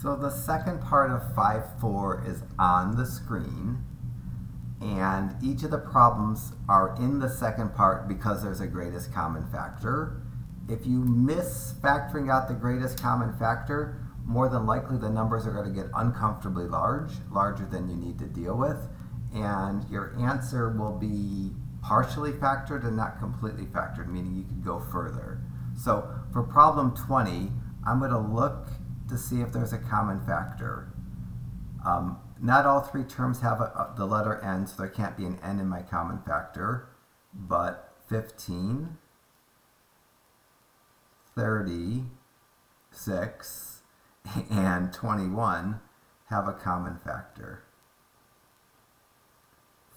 So the second part of 5-4 is on the screen, and each of the problems are in the second part because there's a greatest common factor. If you miss factoring out the greatest common factor, more than likely the numbers are going to get uncomfortably large, larger than you need to deal with, and your answer will be partially factored and not completely factored, meaning you could go further. So for problem 20, I'm going to look to see if there's a common factor. Not all three terms have the letter N, so there can't be an N in my common factor, but 15, 36, and 21 have a common factor.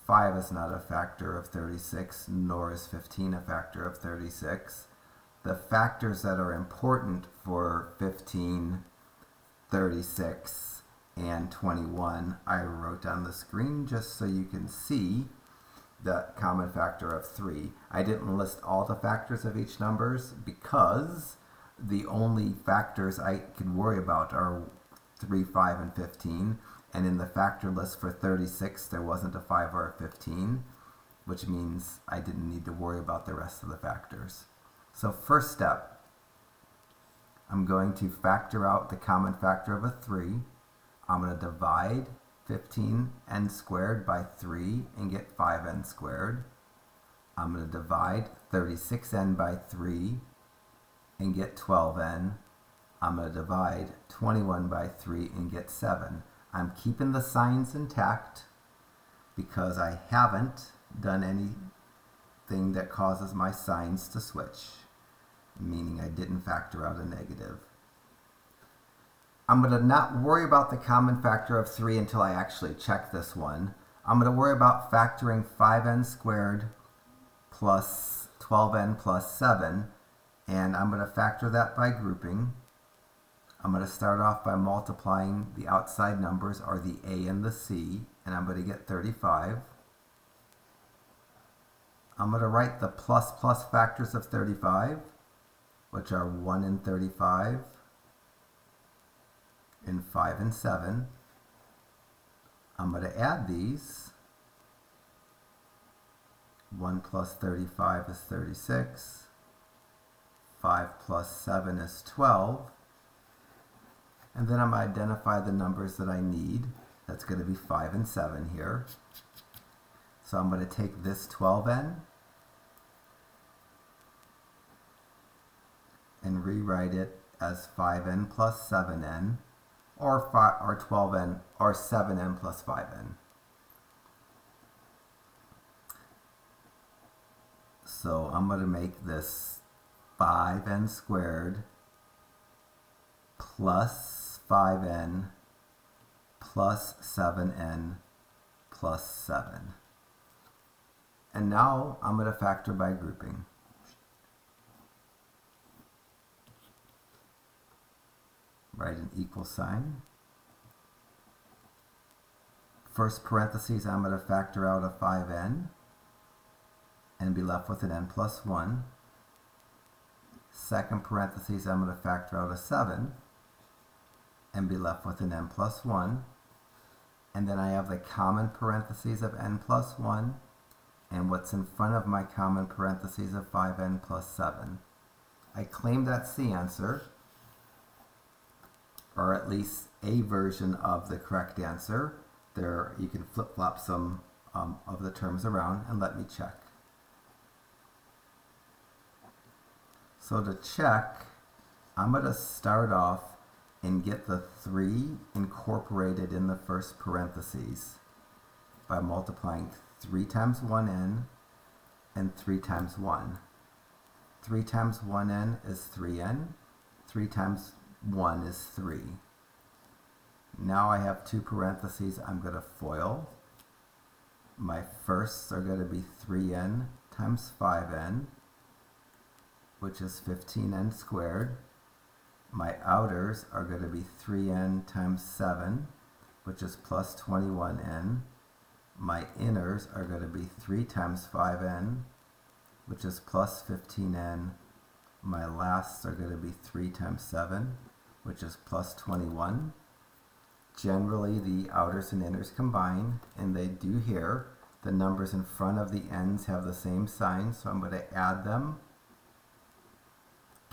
5 is not a factor of 36, nor is 15 a factor of 36. The factors that are important for 15, 36, and 21 I wrote on the screen just so you can see the common factor of 3. I didn't list all the factors of each numbers because the only factors I could worry about are 3, 5, and 15. And in the factor list for 36, there wasn't a 5 or a 15, which means I didn't need to worry about the rest of the factors. So first step, I'm going to factor out the common factor of a 3. I'm going to divide 15n squared by 3 and get 5n squared. I'm going to divide 36n by 3 and get 12n. I'm going to divide 21 by 3 and get 7. I'm keeping the signs intact because I haven't done anything that causes my signs to switch, meaning I didn't factor out a negative. I'm going to not worry about the common factor of 3 until I actually check this one. I'm going to worry about factoring 5n squared plus 12n plus 7, and I'm going to factor that by grouping. I'm going to start off by multiplying the outside numbers, or the a and the c, and I'm going to get 35. I'm going to write the plus factors of 35, which are 1 and 35, and 5 and 7. I'm going to add these. 1 plus 35 is 36. 5 plus 7 is 12. And then I'm going to identify the numbers that I need. That's going to be 5 and 7 here. So I'm going to take this 12n and rewrite it as 5n plus 7n, or 12n, or 7n plus 5n. So I'm going to make this 5n squared plus 5n plus 7n plus 7. And now I'm going to factor by grouping. Write an equal sign. First parentheses, I'm going to factor out a 5n and be left with an n plus 1. Second parentheses, I'm going to factor out a 7 and be left with an n plus 1. And then I have the common parentheses of n plus 1 and what's in front of my common parentheses of 5n plus 7. I claim that's the answer, or at least a version of the correct answer. There, you can flip-flop some of the terms around and let me check. So to check, I'm going to start off and get the 3 incorporated in the first parentheses by multiplying 3 times 1n and 3 times 1. 3 times 1n is 3n. 3 times 1 is 3. Now I have 2 parentheses I'm going to FOIL. My firsts are going to be 3n times 5n, which is 15n squared. My outers are going to be 3n times 7, which is plus 21n. My inners are going to be 3 times 5n, which is plus 15n. My lasts are going to be 3 times 7, which is plus 21. Generally, the outers and inners combine, and they do here. The numbers in front of the ends have the same sign, so I'm going to add them.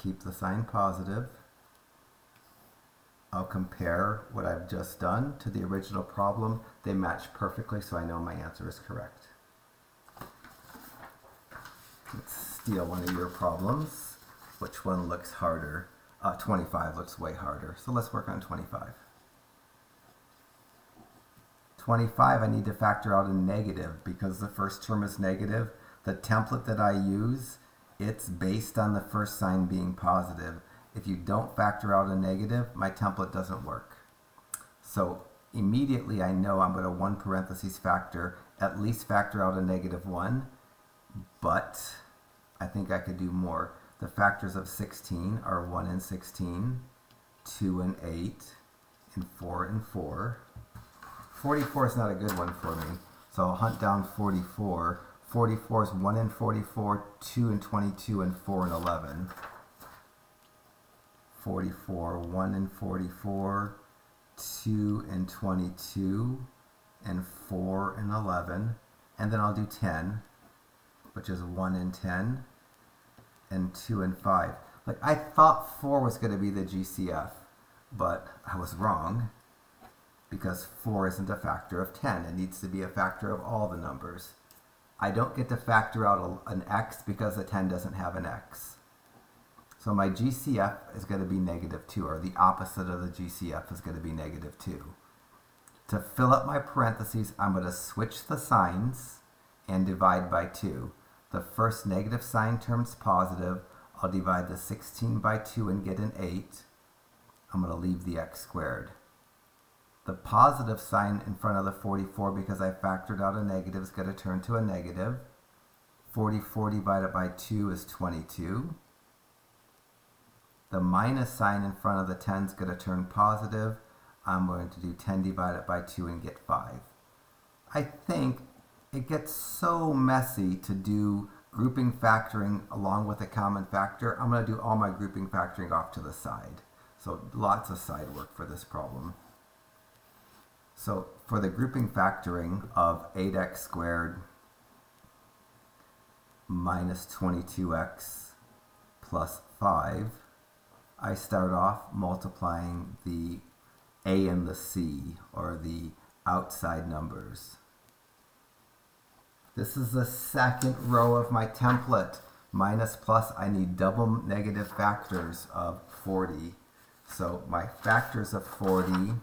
Keep the sign positive. I'll compare what I've just done to the original problem. They match perfectly, so I know my answer is correct. Let's steal one of your problems. Which one looks harder? 25 looks way harder, so let's work on 25. 25, I need to factor out a negative because the first term is negative. The template that I use, it's based on the first sign being positive. If you don't factor out a negative, my template doesn't work. So immediately I know I'm going to 1 parentheses factor, at least factor out a -1, but I think I could do more. The factors of 16 are 1 and 16, 2 and 8, and 4 and 4. 44 is not a good one for me, so I'll hunt down 44. 44 is 1 and 44, 2 and 22, and 4 and 11. 44, 1 and 44, 2 and 22, and 4 and 11. And then I'll do 10, which is 1 and 10, and 2 and 5. Like, I thought 4 was going to be the GCF, but I was wrong, because 4 isn't a factor of 10. It needs to be a factor of all the numbers. I don't get to factor out an x because the 10 doesn't have an x. So my GCF is going to be -2, or the opposite of the GCF is going to be -2. To fill up my parentheses, I'm going to switch the signs and divide by 2. The first negative sign term's positive. I'll divide the 16 by 2 and get an 8. I'm going to leave the x squared. The positive sign in front of the 44, because I factored out a negative, is going to turn to a negative. 44 divided by 2 is 22. The minus sign in front of the 10 is going to turn positive. I'm going to do 10 divided by 2 and get 5. I think it gets so messy to do grouping factoring along with a common factor. I'm going to do all my grouping factoring off to the side. So lots of side work for this problem. So for the grouping factoring of 8x squared minus 22x plus 5, I start off multiplying the a and the c, or the outside numbers. This is the second row of my template. Minus plus, I need double negative factors of 40. So my factors of 40,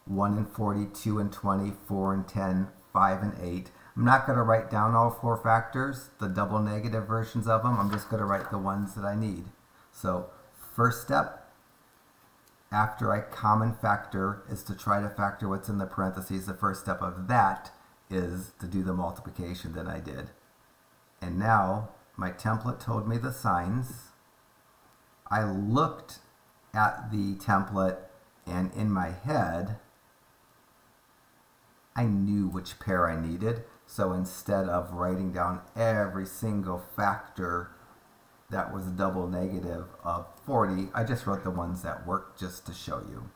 1 and 40, 2 and 20, 4 and 10, 5 and 8. I'm not going to write down all 4 factors, the double negative versions of them. I'm just going to write the ones that I need. So first step, after I common factor, is to try to factor what's in the parentheses. The first step of that is to do the multiplication that I did. And now my template told me the signs. I looked at the template, and in my head, I knew which pair I needed. So instead of writing down every single factor that was a double negative of 40, I just wrote the ones that worked just to show you.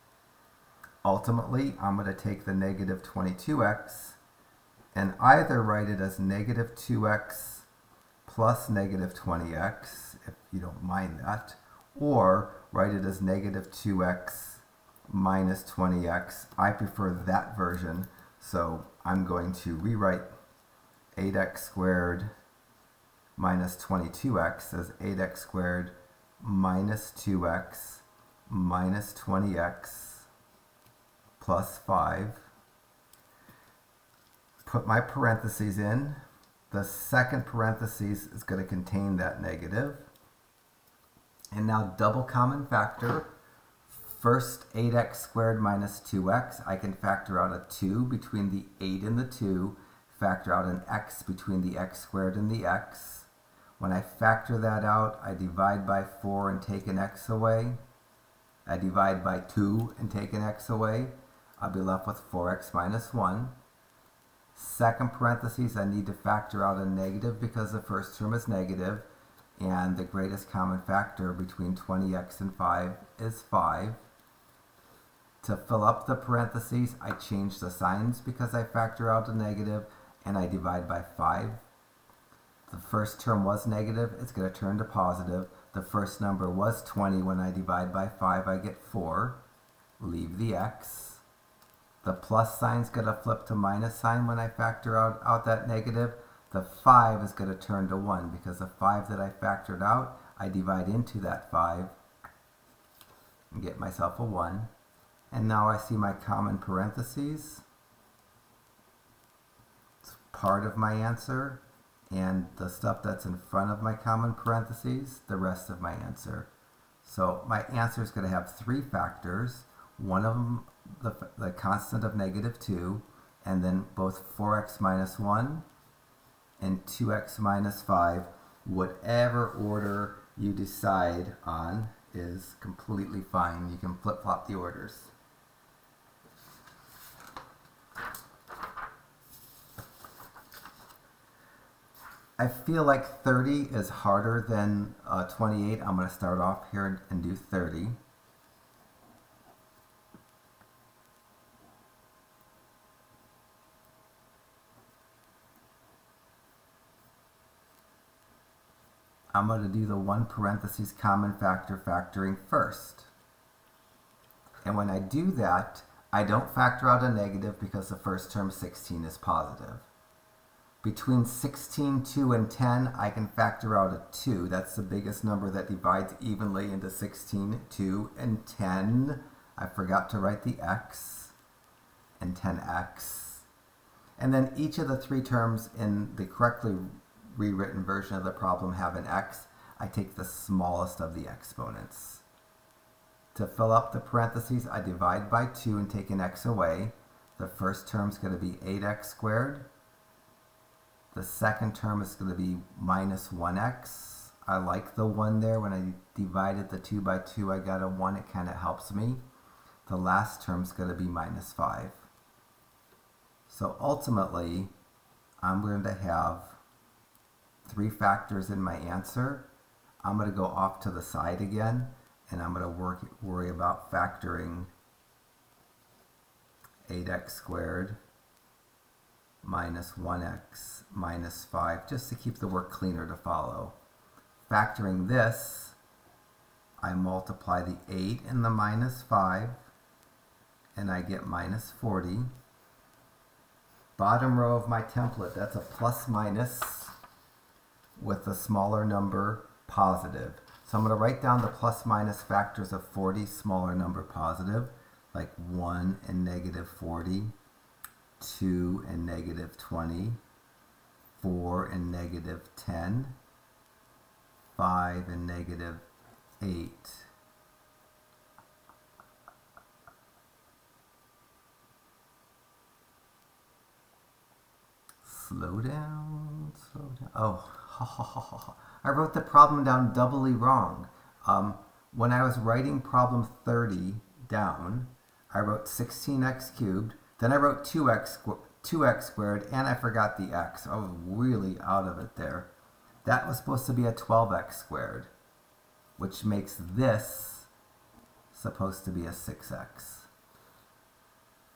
Ultimately, I'm going to take the negative 22x and either write it as negative 2x plus negative 20x, if you don't mind that, or write it as negative 2x minus 20x. I prefer that version, so I'm going to rewrite 8x squared minus 22x as 8x squared minus 2x minus 20x plus 5. Put my parentheses in. The second parentheses is going to contain that negative. And now double common factor. First 8x squared minus 2x. I can factor out a 2 between the 8 and the 2. Factor out an x between the x squared and the x. When I factor that out, I divide by 4 and take an x away. I divide by 2 and take an x away. I'll be left with 4x minus 1. Second parentheses, I need to factor out a negative because the first term is negative, and the greatest common factor between 20x and 5 is 5. To fill up the parentheses, I change the signs because I factor out a negative, and I divide by 5. The first term was negative, it's going to turn to positive. The first number was 20. When I divide by 5, I get 4. Leave the x. The plus sign's going to flip to minus sign when I factor out that negative. The 5 is going to turn to 1 because the 5 that I factored out, I divide into that 5 and get myself a 1. And now I see my common parentheses. It's part of my answer. And the stuff that's in front of my common parentheses, the rest of my answer. So my answer is going to have 3 factors. One of them, the constant of -2, and then both 4x minus 1 and 2x minus 5. Whatever order you decide on is completely fine. You can flip-flop the orders. I feel like 30 is harder than 28. I'm going to start off here and do 30. I'm going to do the 1 parentheses common factor factoring first. And when I do that, I don't factor out a negative because the first term 16 is positive. Between 16, 2, and 10, I can factor out a 2. That's the biggest number that divides evenly into 16, 2, and 10. I forgot to write the x, and 10x. And then each of the 3 terms in the correctly rewritten version of the problem have an x. I take the smallest of the exponents. To fill up the parentheses, I divide by 2 and take an x away. The first term is going to be 8x squared. The second term is going to be minus 1x. I like the 1 there. When I divided the 2 by 2, I got a 1. It kind of helps me. The last term is going to be minus 5. So ultimately, I'm going to have 3 factors in my answer. I'm going to go off to the side again, and I'm going to worry about factoring 8x squared minus 1x minus 5, just to keep the work cleaner to follow. Factoring this, I multiply the 8 and the minus 5, and I get minus 40. Bottom row of my template, that's a plus minus with the smaller number positive. So I'm going to write down the plus minus factors of 40, smaller number positive, like 1 and negative 40. 2 and negative 20, 4 and negative 10, 5 and negative 8. Slow down, slow down. Oh, I wrote the problem down doubly wrong. When I was writing problem 30 down, I wrote 16x cubed. Then I wrote 2x squared, and I forgot the x. I was really out of it there. That was supposed to be a 12x squared, which makes this supposed to be a 6x.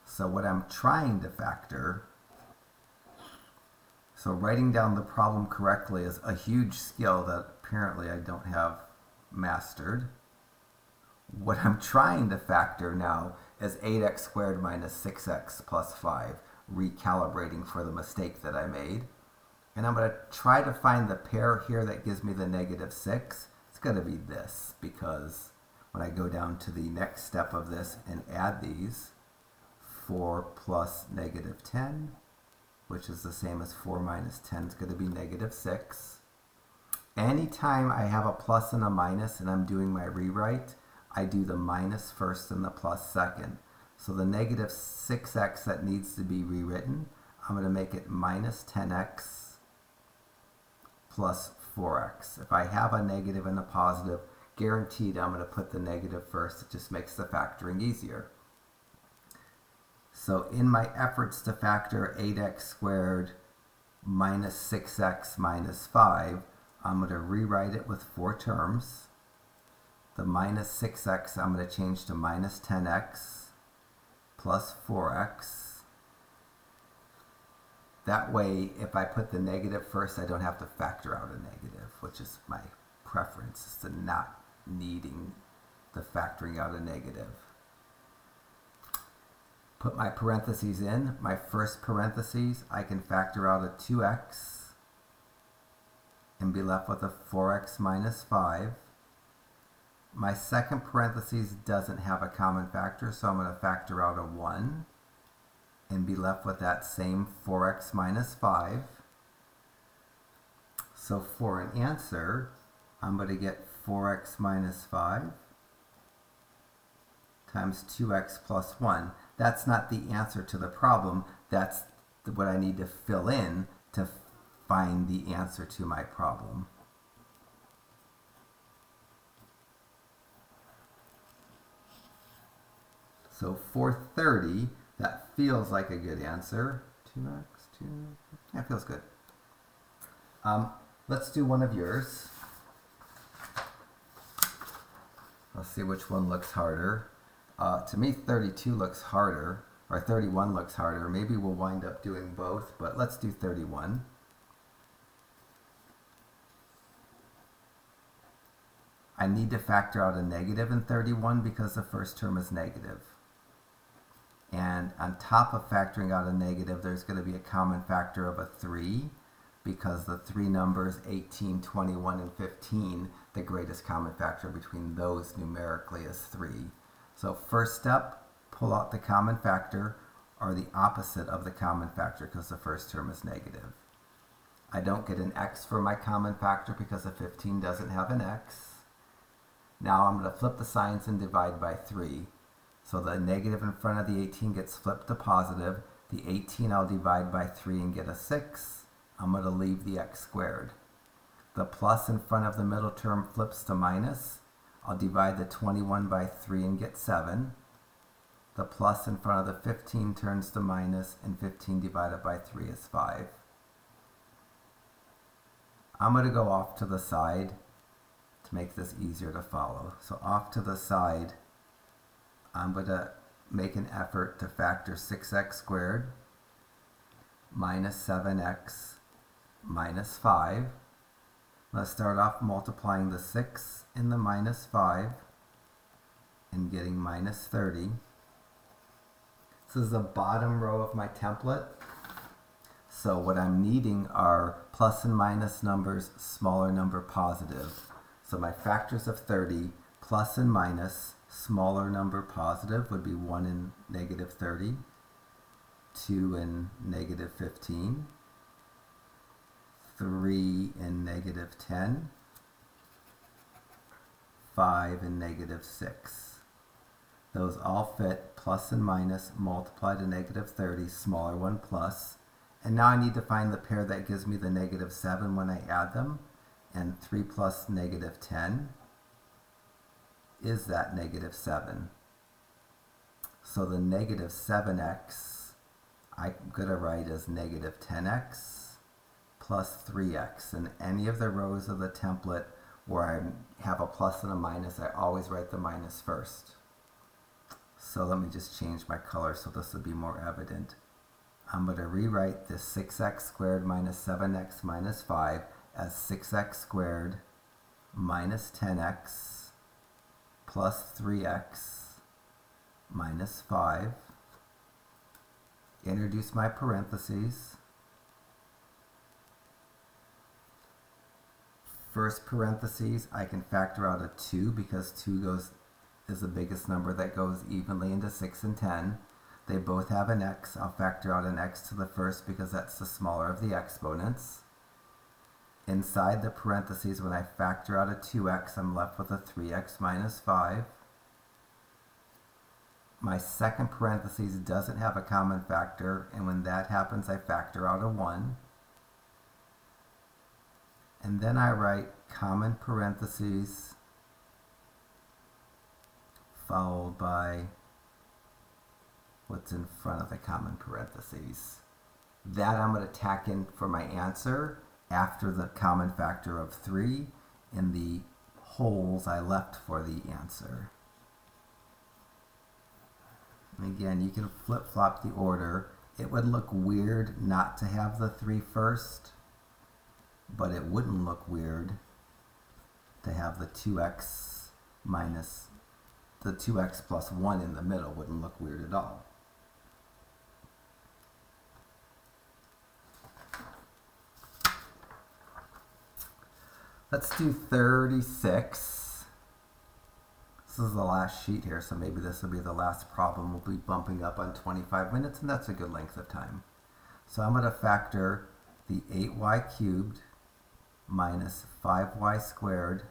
So what I'm trying to factor, so writing down the problem correctly is a huge skill that apparently I don't have mastered. What I'm trying to factor now is 8x squared minus 6x plus 5, recalibrating for the mistake that I made. And I'm going to try to find the pair here that gives me the negative 6. It's going to be this, because when I go down to the next step of this and add these, 4 plus negative 10, which is the same as 4 minus 10, is going to be negative 6. Anytime I have a plus and a minus and I'm doing my rewrite, I do the minus first and the plus second. So the negative 6x that needs to be rewritten, I'm going to make it minus 10x plus 4x. If I have a negative and a positive, guaranteed I'm going to put the negative first. It just makes the factoring easier. So in my efforts to factor 8x squared minus 6x minus 5, I'm going to rewrite it with 4 terms. The minus 6x I'm going to change to minus 10x. plus 4x. That way, if I put the negative first, I don't have to factor out a negative, which is my preference, is to not needing the factoring out a negative. Put my parentheses in. My first parentheses, I can factor out a 2x and be left with a 4x minus 5. My second parentheses doesn't have a common factor, so I'm going to factor out a 1 and be left with that same 4x minus 5. So for an answer, I'm going to get 4x minus 5 times 2x plus 1. That's not the answer to the problem. That's what I need to fill in to find the answer to my problem. So for 30, that feels like a good answer. 2x, 2, that feels good. Let's do one of yours. Let's see which one looks harder. To me, 32 looks harder, or 31 looks harder. Maybe we'll wind up doing both, but let's do 31. I need to factor out a negative in 31 because the first term is negative. And on top of factoring out a negative, there's going to be a common factor of a 3, because the three numbers 18, 21, and 15, the greatest common factor between those numerically is 3. So first step, pull out the common factor, or the opposite of the common factor, because the first term is negative. I don't get an x for my common factor because the 15 doesn't have an x. Now I'm going to flip the signs and divide by 3. So the negative in front of the 18 gets flipped to positive. The 18 I'll divide by 3 and get a 6. I'm going to leave the x squared. The plus in front of the middle term flips to minus. I'll divide the 21 by 3 and get 7. The plus in front of the 15 turns to minus, and 15 divided by 3 is 5. I'm going to go off to the side to make this easier to follow. So off to the side, I'm going to make an effort to factor 6x squared minus 7x minus 5. Let's start off multiplying the 6 and the minus 5 and getting minus 30. This is the bottom row of my template. So what I'm needing are plus and minus numbers, smaller number, positive. So my factors of 30, plus and minus, smaller number, positive, would be 1 and negative 30, 2 and negative 15, 3 and negative 10, 5 and negative 6. Those all fit, plus and minus, multiply to negative 30, smaller one plus. And now I need to find the pair that gives me the negative 7 when I add them. And 3 plus negative 10 is that negative 7. So the negative 7x, I'm going to write as negative 10x plus 3x. In any of the rows of the template where I have a plus and a minus, I always write the minus first. So let me just change my color so this will be more evident. I'm going to rewrite this 6x squared minus 7x minus 5 as 6x squared minus 10x plus 3x minus 5. Introduce my parentheses. First parentheses, I can factor out a 2 because 2 is the biggest number that goes evenly into 6 and 10. They both have an x. I'll factor out an x to the first because that's the smaller of the exponents. Inside the parentheses, when I factor out a 2x, I'm left with a 3x minus 5. My second parentheses doesn't have a common factor, and when that happens, I factor out a 1. And then I write common parentheses followed by what's in front of the common parentheses. That I'm going to tack in for my answer after the common factor of 3 in the holes I left for the answer. Let me Again, you can flip-flop the order. It would look weird not to have the 3 first, but it wouldn't look weird to have the 2x minus the 2x plus 1 in the middle. Wouldn't look weird at all. Let's do 36. This is the last sheet here, so maybe this will be the last problem. We'll be bumping up on 25 minutes, and that's a good length of time. So I'm going to factor the 8y cubed minus 5y squared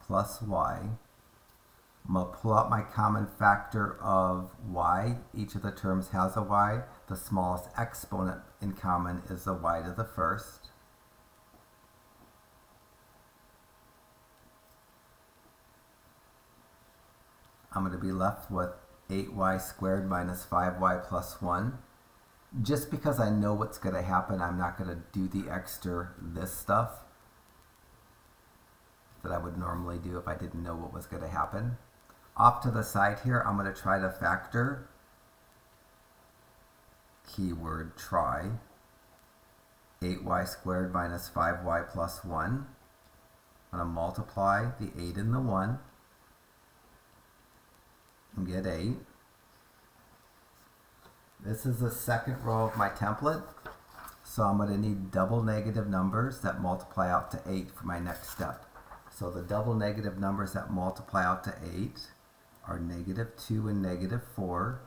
plus y. I'm going to pull out my common factor of y. Each of the terms has a y. The smallest exponent in common is the y to the first. I'm going to be left with 8y squared minus 5y plus 1. Just because I know what's going to happen, I'm not going to do the extra this stuff that I would normally do if I didn't know what was going to happen. Off to the side here, I'm going to try to factor, keyword try, 8y squared minus 5y plus 1. I'm going to multiply the 8 and the 1 and get 8. This is the second row of my template, so I'm going to need double negative numbers that multiply out to 8 for my next step. So the double negative numbers that multiply out to 8 are negative 2 and negative 4,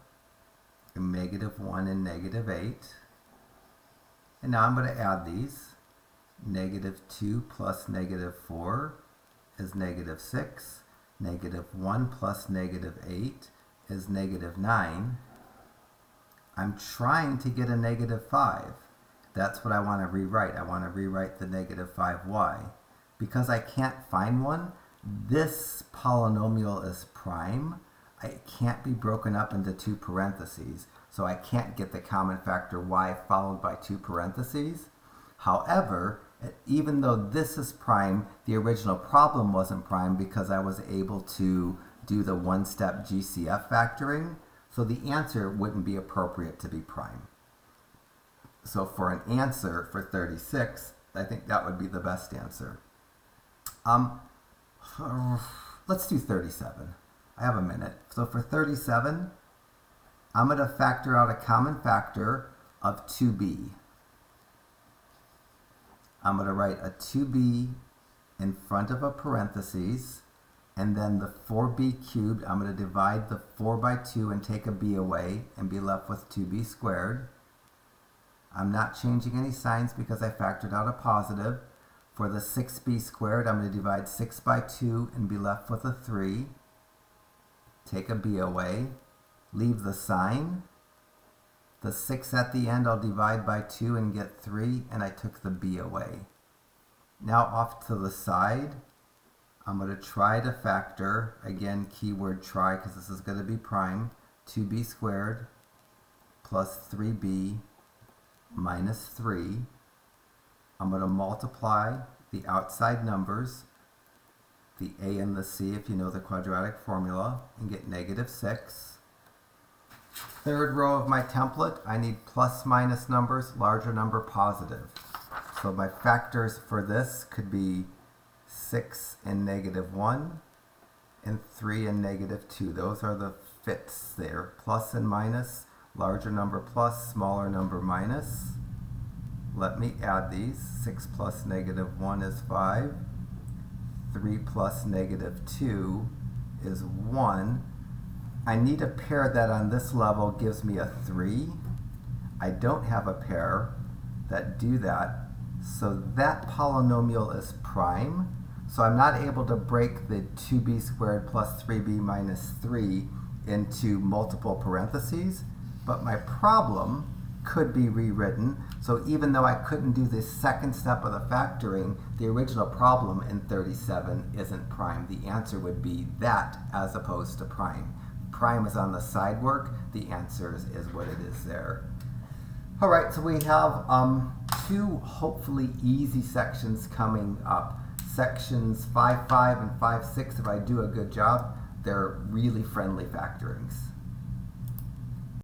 and negative 1 and negative 8. And now I'm going to add these. Negative 2 plus negative 4 is negative 6. Negative 1 plus negative 8 is negative 9. I'm trying to get a negative 5. That's what I want to rewrite. I want to rewrite the negative 5y. Because I can't find one, this polynomial is prime. It can't be broken up into 2 parentheses, so I can't get the common factor y followed by 2 parentheses. However, even though this is prime, the original problem wasn't prime because I was able to do the one-step GCF factoring, so the answer wouldn't be appropriate to be prime. So for an answer for 36, I think that would be the best answer. Let's do 37. I have a minute. So for 37, I'm going to factor out a common factor of 2b. I'm going to write a 2b in front of a parentheses, and then the 4b cubed, I'm going to divide the 4 by 2 and take a b away and be left with 2b squared. I'm not changing any signs because I factored out a positive. For the 6b squared, I'm going to divide 6 by 2 and be left with a 3. Take a b away. Leave the sign. The 6 at the end, I'll divide by 2 and get 3, and I took the b away. Now off to the side, I'm going to try to factor, again, keyword try because this is going to be prime, 2b squared plus 3b minus 3. I'm going to multiply the outside numbers, the a and the c if you know the quadratic formula, and get negative 6. Third row of my template, I need plus minus numbers, larger number positive. So my factors for this could be 6 and negative 1 and 3 and negative 2. Those are the fits there. Plus and minus, larger number plus, smaller number minus. Let me add these. 6 plus negative 1 is 5. 3 plus negative 2 is 1. I need a pair that on this level gives me a 3. I don't have a pair that do that. So that polynomial is prime. So I'm not able to break the 2b squared plus 3b minus 3 into multiple parentheses. But my problem could be rewritten. So even though I couldn't do the second step of the factoring, the original problem in 37 isn't prime. The answer would be that as opposed to prime. Prime is on the side work. The answer is what it is there. All right, so we have 2 hopefully easy sections coming up. Sections 5.5 and 5.6, if I do a good job, they're really friendly factorings.